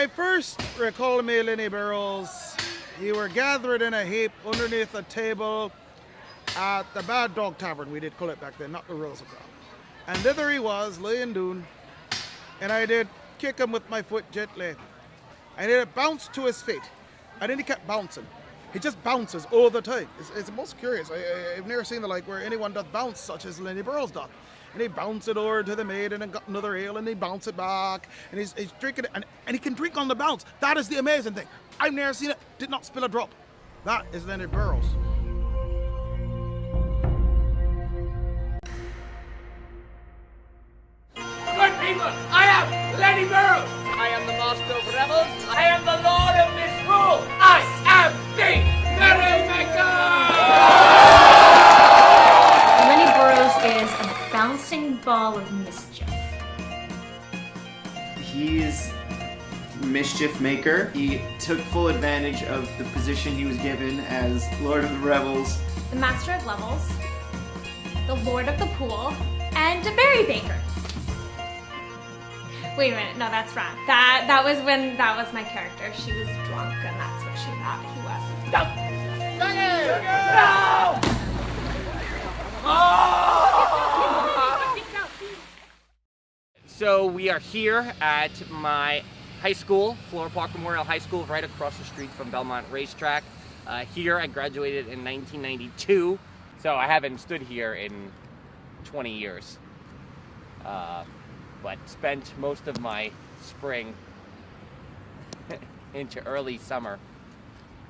I first recall me, Lenny Burrows, you were gathered in a heap underneath a table at the Bad Dog Tavern, we did call it back then, not the Rose Crowd. And thither he was, laying down, and I did kick him with my foot gently. And it bounced to his feet, and then he kept bouncing. He just bounces all the time. It's most curious. I've never seen the like where anyone does bounce such as Lenny Burrows does. And he bounced it over to the maiden and got another ale, and he bounced it back, and he's drinking it, and he can drink on the bounce. That is the amazing thing. I've never seen it, did not spill a drop. That is Lenny Burrows. Good people, I am Lenny Burrows. I am the master of revels. I am the lord of misrule. I am the Merrymaker. Lenny Burrows is a bouncing ball of mischief. He's mischief maker. He took full advantage of the position he was given as Lord of the Revels, The master of levels, the lord of the pool, and a berry baker. Wait a minute, no, that's wrong. That was my character. She was drunk, and that's what she thought he was. No! So we are here at my high school, Flora Park Memorial High School, right across the street from Belmont Racetrack. Here I graduated in 1992, so I haven't stood here in 20 years. But spent most of my spring into early summer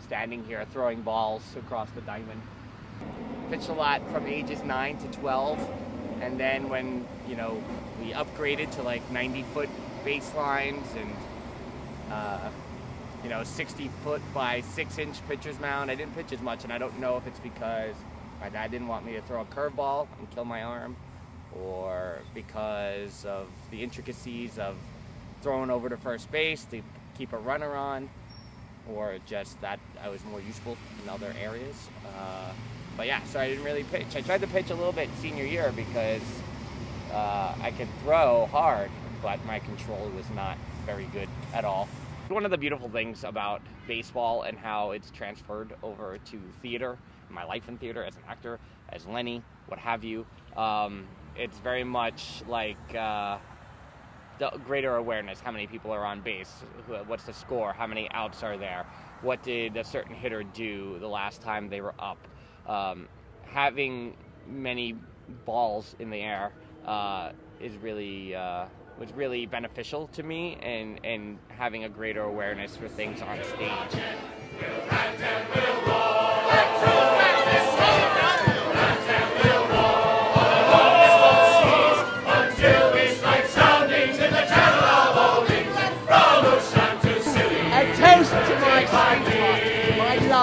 standing here throwing balls across the diamond. Pitched a lot from ages 9 to 12, and then when we upgraded to like 90-foot baselines and 60-foot by 6-inch pitcher's mound, I didn't pitch as much, and I don't know if it's because my dad didn't want me to throw a curveball and kill my arm, or because of the intricacies of throwing over to first base to keep a runner on, or just that I was more useful in other areas. But yeah, so I didn't really pitch. I tried to pitch a little bit senior year because I could throw hard, but my control was not very good at all. One of the beautiful things about baseball and how it's transferred over to theater, my life in theater as an actor, as Lenny, what have you, it's very much like the greater awareness. How many people are on base? What's the score? How many outs are there? What did a certain hitter do the last time they were up? Having many balls in the air was really beneficial to me, and having a greater awareness for things on stage.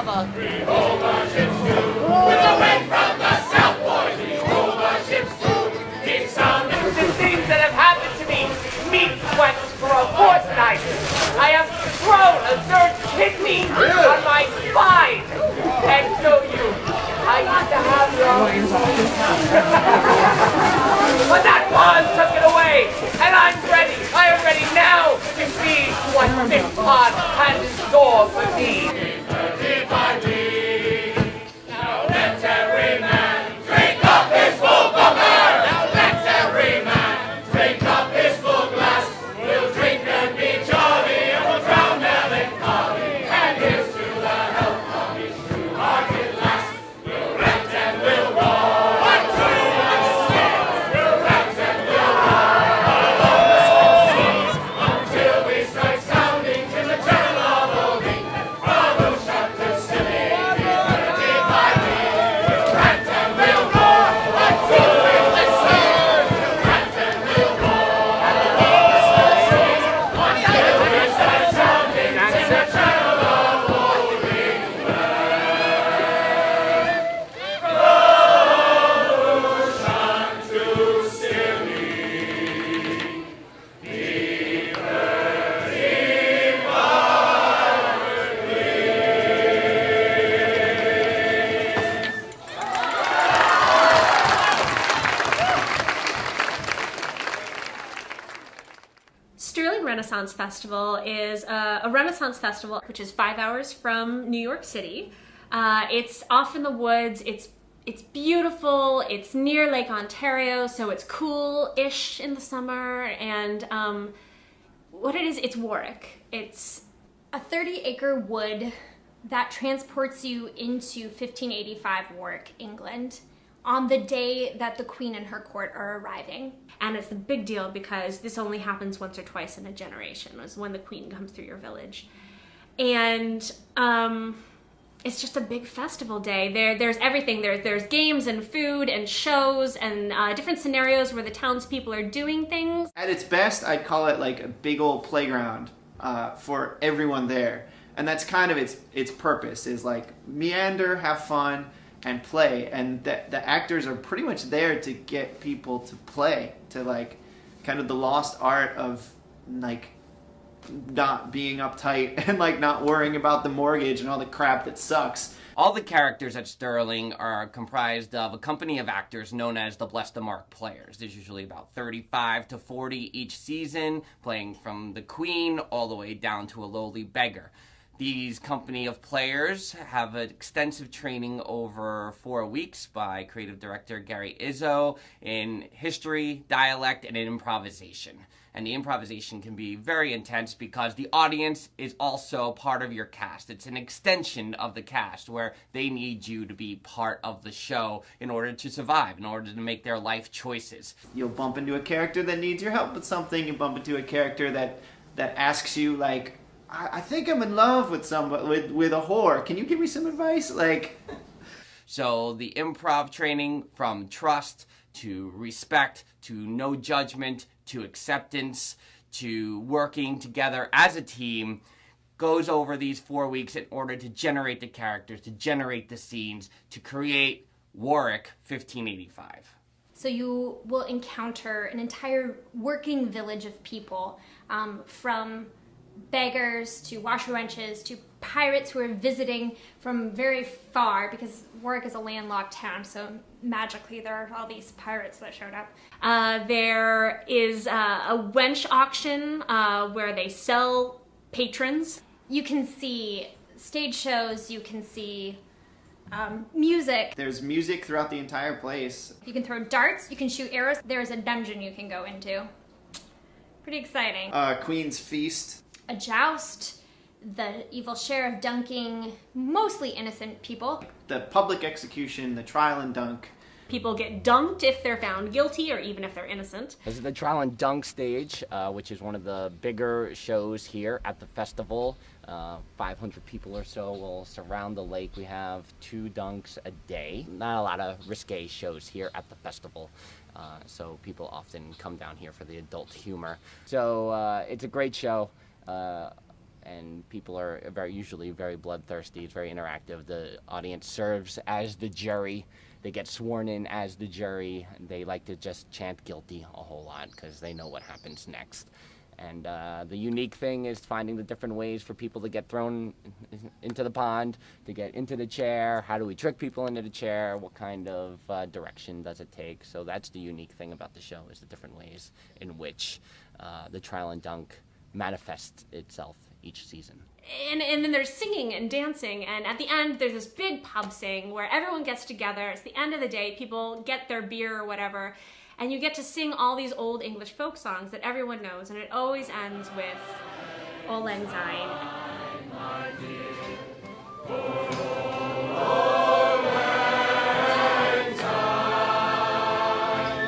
With the wind from the south, boys, we hold our ships to keep sounding. The things that have happened to me, meat sweats for a fortnight. I have thrown a third kidney on my spine. And so I used to have but that pond took it away, and I'm ready. I am ready now to see what this pond has in store for me. Now let every man drink up his full bumper. Now let every man drink up his full glass. We'll drink and be jolly, and we'll drown melancholy. And here's to the health of each true-hearted lass. We'll rant and we'll roar. 1, 2, and we'll rant and we'll roar along the seas until we strike soundings in the channel of Olding. Renaissance Festival is a Renaissance festival, which is 5 hours from New York City. It's off in the woods. It's beautiful. It's near Lake Ontario, so it's cool-ish in the summer. And what it is, it's Warwick. It's a 30-acre wood that transports you into 1585 Warwick, England, on the day that the Queen and her court are arriving. And it's a big deal because this only happens once or twice in a generation, is when the Queen comes through your village. And it's just a big festival day. There's everything. There's games and food and shows and different scenarios where the townspeople are doing things. At its best, I'd call it like a big old playground for everyone there. And that's kind of its purpose, is like meander, have fun, and play. And the actors are pretty much there to get people to play, to like kind of the lost art of like not being uptight and like not worrying about the mortgage and all the crap that sucks. All the characters at Sterling are comprised of a company of actors known as the Bless the Mark players. There's usually about 35 to 40 each season, playing from the Queen all the way down to a lowly beggar. These company of players have an extensive training over 4 weeks by creative director Gary Izzo in history, dialect, and improvisation. And the improvisation can be very intense because the audience is also part of your cast. It's an extension of the cast where they need you to be part of the show in order to survive, in order to make their life choices. You'll bump into a character that needs your help with something. You bump into a character that asks you like, I think I'm in love with somebody, with a whore. Can you give me some advice? Like, so the improv training, from trust to respect to no judgment to acceptance to working together as a team, goes over these 4 weeks in order to generate the characters, to generate the scenes, to create Warwick 1585. So you will encounter an entire working village of people, from beggars to washerwenches to pirates who are visiting from very far, because Warwick is a landlocked town, so magically there are all these pirates that showed up. There is a wench auction where they sell patrons. You can see stage shows, you can see music. there's music throughout the entire place. You can throw darts, you can shoot arrows. There's a dungeon you can go into. Pretty exciting. Queen's Feast. A joust, the evil sheriff dunking mostly innocent people. The public execution, the trial and dunk. People get dunked if they're found guilty or even if they're innocent. This is the trial and dunk stage, which is one of the bigger shows here at the festival. 500 people or so will surround the lake. We have 2 dunks a day. Not a lot of risque shows here at the festival. So people often come down here for the adult humor. So it's a great show. And people are usually very bloodthirsty. It's very interactive. The audience serves as the jury. They get sworn in as the jury. They like to just chant guilty a whole lot because they know what happens next. And the unique thing is finding the different ways for people to get thrown into the pond, to get into the chair. How do we trick people into the chair? What kind of direction does it take? So that's the unique thing about the show, is the different ways in which the trial and dunk manifests itself each season. And then there's singing and dancing, and at the end there's this big pub sing where everyone gets together. It's the end of the day, people get their beer or whatever, and you get to sing all these old English folk songs that everyone knows, and it always ends with Auld Lang Syne.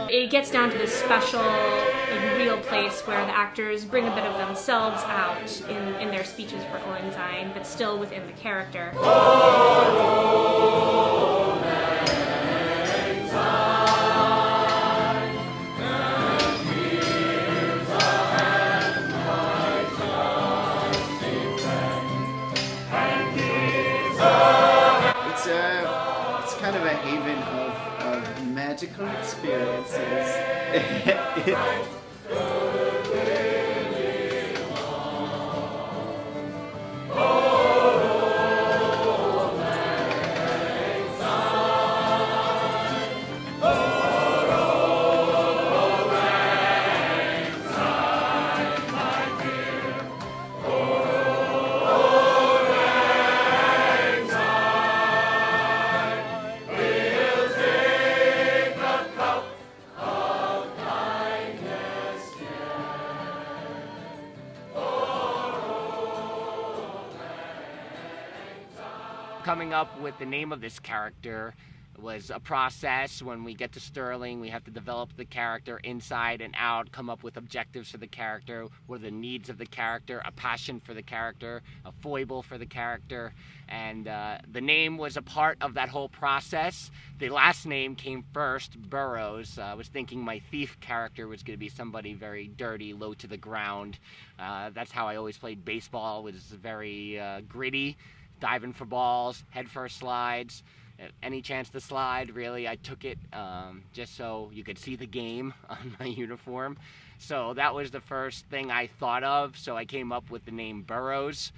It gets down to this special, like, real place where the actors bring a bit of themselves out in their speeches for Auld Lang Syne, but still within the character. It's kind of a haven of magical experiences. coming up with the name of this character was a process. When we get to Sterling, we have to develop the character inside and out, come up with objectives for the character, what are the needs of the character, a passion for the character, a foible for the character, and the name was a part of that whole process. The last name came first, Burroughs. I was thinking my thief character was going to be somebody very dirty, low to the ground. That's how I always played baseball, was very gritty, diving for balls, head first slides. Any chance to slide, really, I took it just so you could see the game on my uniform. So that was the first thing I thought of, so I came up with the name Burroughs.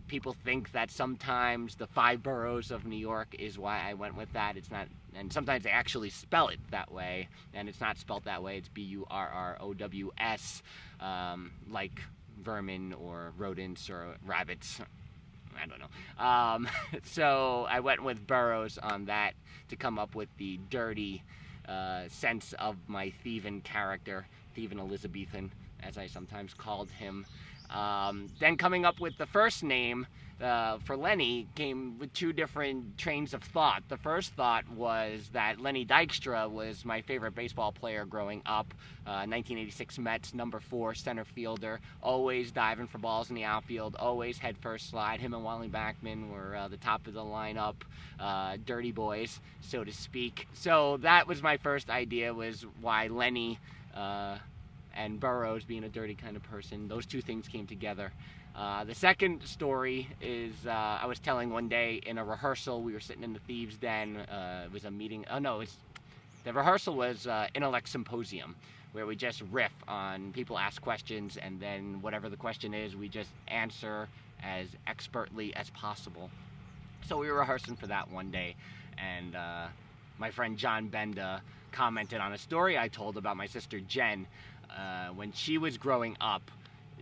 People think that sometimes the 5 boroughs of New York is why I went with that. It's not, and sometimes they actually spell it that way, and it's not spelled that way. It's Burrows, like vermin or rodents or rabbits. I don't know. So I went with Burroughs on that to come up with the dirty sense of my thieving character, thieving Elizabethan, as I sometimes called him. Then coming up with the first name for Lenny came with 2 different trains of thought. The first thought was that Lenny Dykstra was my favorite baseball player growing up. 1986 Mets, number 4 center fielder, always diving for balls in the outfield, always head first slide. Him and Wally Backman were the top of the lineup, dirty boys, so to speak. So that was my first idea, was why Lenny and Burroughs being a dirty kind of person. Those 2 things came together. The second story is I was telling one day in a rehearsal. We were sitting in the Thieves' Den. It was a meeting. Oh no, the rehearsal was Intellect Symposium, where we just riff on, people ask questions, and then whatever the question is, we just answer as expertly as possible. So we were rehearsing for that one day, and my friend John Benda commented on a story I told about my sister Jen. When she was growing up,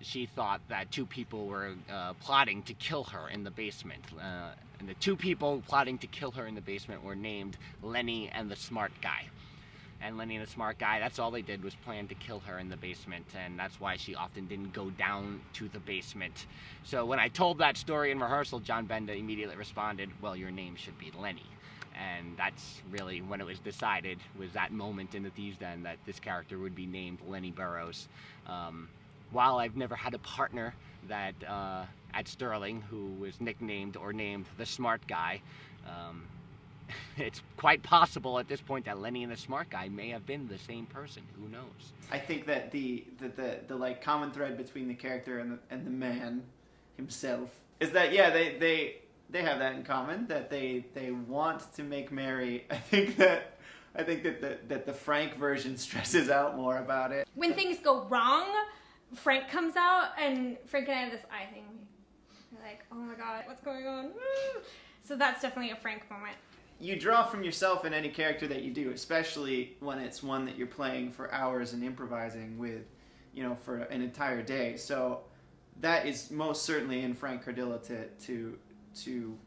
she thought that 2 people were plotting to kill her in the basement. And the 2 people plotting to kill her in the basement were named Lenny and the Smart Guy. And Lenny and the Smart Guy, that's all they did, was plan to kill her in the basement, and that's why she often didn't go down to the basement. So when I told that story in rehearsal, John Benda immediately responded, well, your name should be Lenny. And that's really when it was decided, was that moment in the Thieves' Den, that this character would be named Lenny Burroughs. While I've never had a partner that at Sterling who was nicknamed or named the Smart Guy, it's quite possible at this point that Lenny and the Smart Guy may have been the same person. Who knows? I think that the like common thread between the character and the man himself is that they have that in common, that they want to make merry. I think that the Frank version stresses out more about it. When things go wrong, Frank comes out, and Frank and I have this eye thing. We're like, oh my god, what's going on? So that's definitely a Frank moment. You draw from yourself in any character that you do, especially when it's one that you're playing for hours and improvising with, for an entire day. So that is most certainly in Frank Cardilla to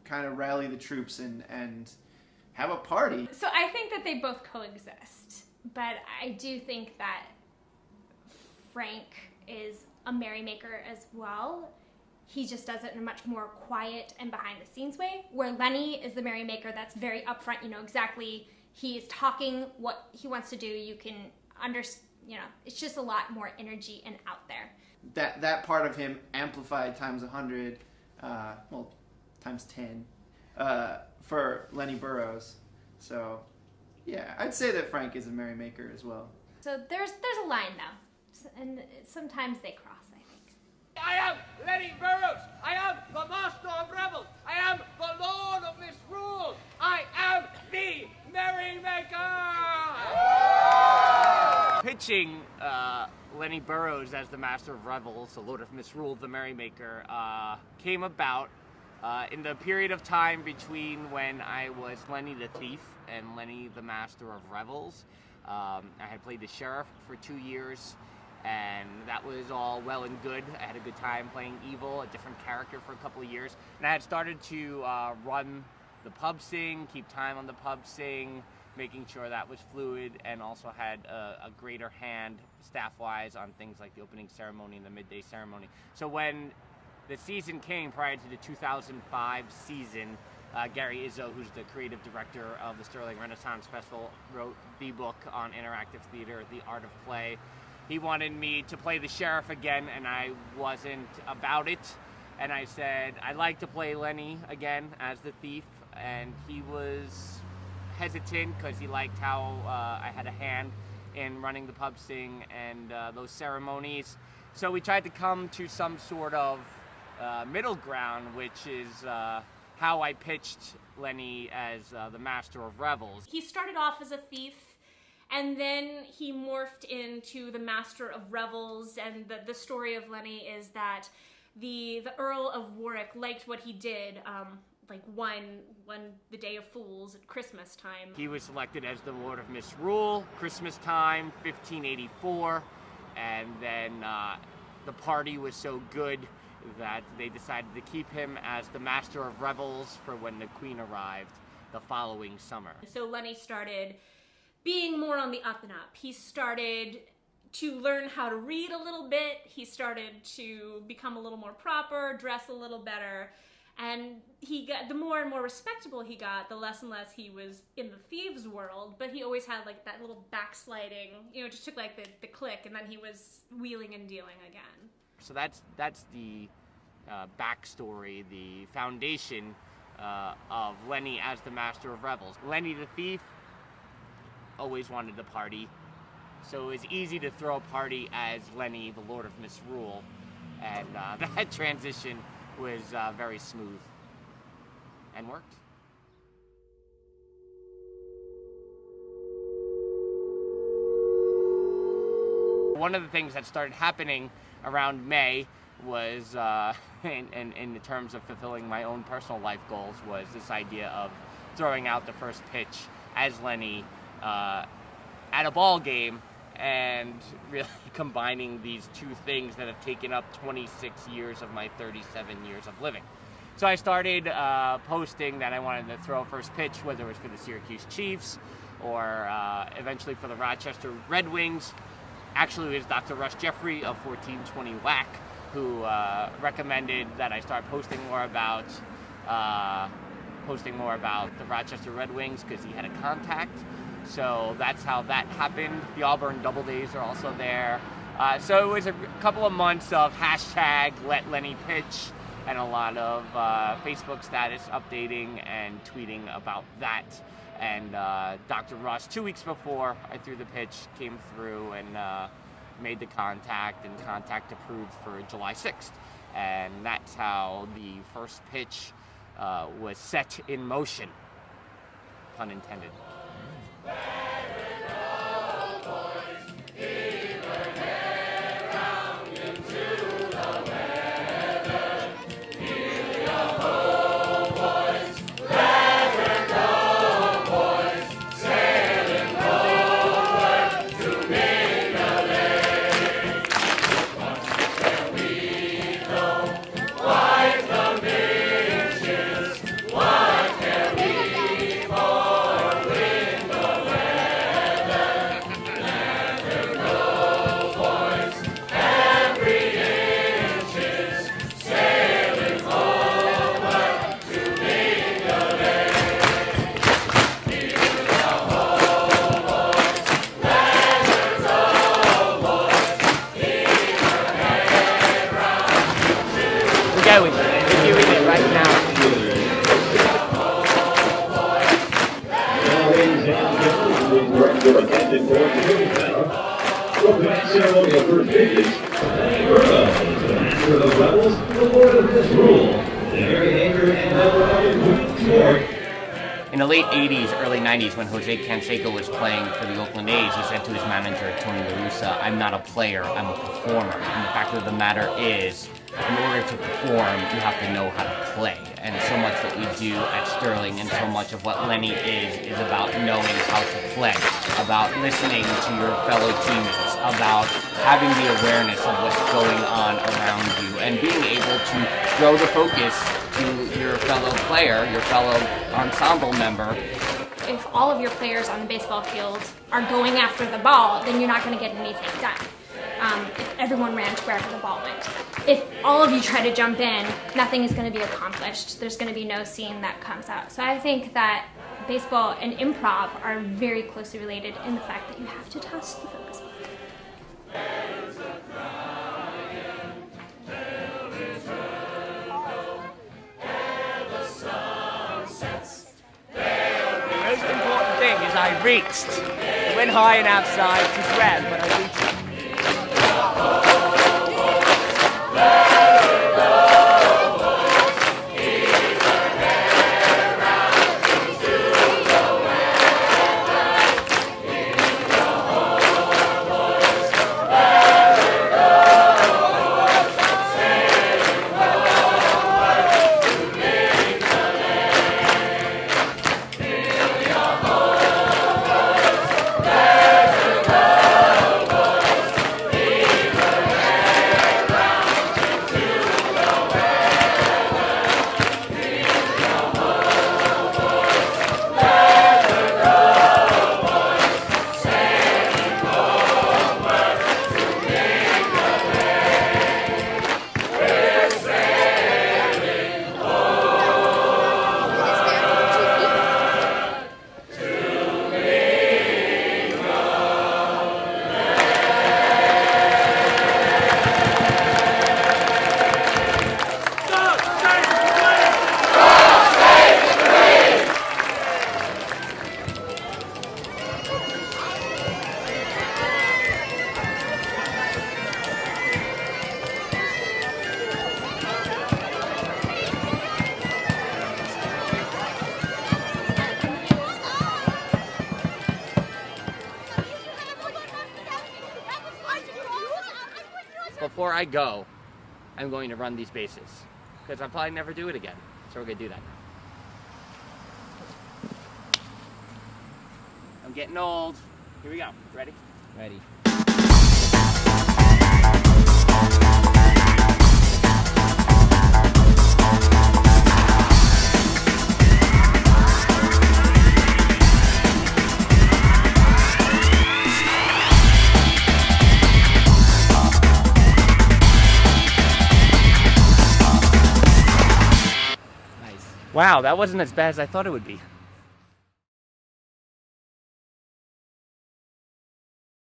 kind of rally the troops and have a party. So I think that they both coexist, but I do think that Frank is a merrymaker as well. He just does it in a much more quiet and behind-the-scenes way, where Lenny is the merrymaker that's very upfront. You know exactly, he is talking what he wants to do. You can understand, it's just a lot more energy and out there. That part of him amplified times 100, times 10, for Lenny Burroughs. So, yeah, I'd say that Frank is a merrymaker as well. So there's a line though, and sometimes they cross, I think. I am Lenny Burroughs. I am the master of revels. I am the lord of misrule. I am the merrymaker. Pitching Lenny Burroughs as the master of revels, the lord of misrule, the merrymaker, came about in the period of time between when I was Lenny the Thief and Lenny the Master of Revels. I had played the sheriff for 2 years, and that was all well and good. I had a good time playing evil, a different character, for a couple of years. And I had started to run the pub sing, keep time on the pub sing, making sure that was fluid, and also had a greater hand staff-wise on things like the opening ceremony and the midday ceremony. So when the season came prior to the 2005 season. Gary Izzo, who's the creative director of the Sterling Renaissance Festival, wrote the book on interactive theater, The Art of Play. He wanted me to play the sheriff again, and I wasn't about it. And I said, I'd like to play Lenny again as the thief. And he was hesitant because he liked how I had a hand in running the pub sing and those ceremonies. So we tried to come to some sort of middle ground, which is how I pitched Lenny as the Master of Revels. He started off as a thief, and then he morphed into the Master of Revels, and the story of Lenny is that the Earl of Warwick liked what he did, like one the Day of Fools at Christmas time. He was selected as the Lord of Misrule, Christmas time, 1584, and then the party was so good that they decided to keep him as the Master of Revels for when the Queen arrived the following summer. So Lenny started being more on the up and up. He started to learn how to read a little bit. He started to become a little more proper, dress a little better. And he got, the more and more respectable he got, the less and less he was in the thieves world. But he always had like that little backsliding, you know, it just took like the click, and then he was wheeling and dealing again. So that's the backstory, the foundation of Lenny as the Master of Revels. Lenny the Thief always wanted to party, so it was easy to throw a party as Lenny the Lord of Misrule, and that transition was very smooth and worked. One of the things that started happening around May was, in terms of fulfilling my own personal life goals, was this idea of throwing out the first pitch as Lenny at a ball game, and really combining these two things that have taken up 26 years of my 37 years of living. So I started posting that I wanted to throw a first pitch, whether it was for the Syracuse Chiefs or eventually for the Rochester Red Wings. Actually, it was Dr. Russ Jeffrey of 1420 WAC who recommended that I start posting more about the Rochester Red Wings because he had a contact. So that's how that happened. The Auburn Double Days are also there. So it was a couple of months of hashtag Let Lenny Pitch and a lot of Facebook status updating and tweeting about that. And Dr. Russ, 2 weeks before I threw the pitch, came through and made the contact, and contact approved for July 6th. And that's how the first pitch was set in motion, pun intended. We're doing it right now. In the late 80s, early 90s, when Jose Canseco was playing for the Oakland A's, he said to his manager, Tony La Russa, "I'm not a player, I'm a performer." And the fact of the matter is, in order to perform, you have to know how to play. And so much what we do at Sterling and so much of what Lenny is about knowing how to play, about listening to your fellow teammates, about having the awareness of what's going on around you, and being able to throw the focus to your fellow player, your fellow ensemble member. If all of your players on the baseball field are going after the ball, then you're not going to get anything done. if everyone ran to wherever the ball went. If all of you try to jump in, nothing is going to be accomplished. There's going to be no scene that comes out. So I think that baseball and improv are very closely related in the fact that you have to toss the focus ball. The most important thing is I reached. I went high and outside to swim, but I reached. Before I go, I'm going to run these bases because I'll probably never do it again. So we're going to do that now. I'm getting old. Here we go. Ready? Ready. Wow, that wasn't as bad as I thought it would be.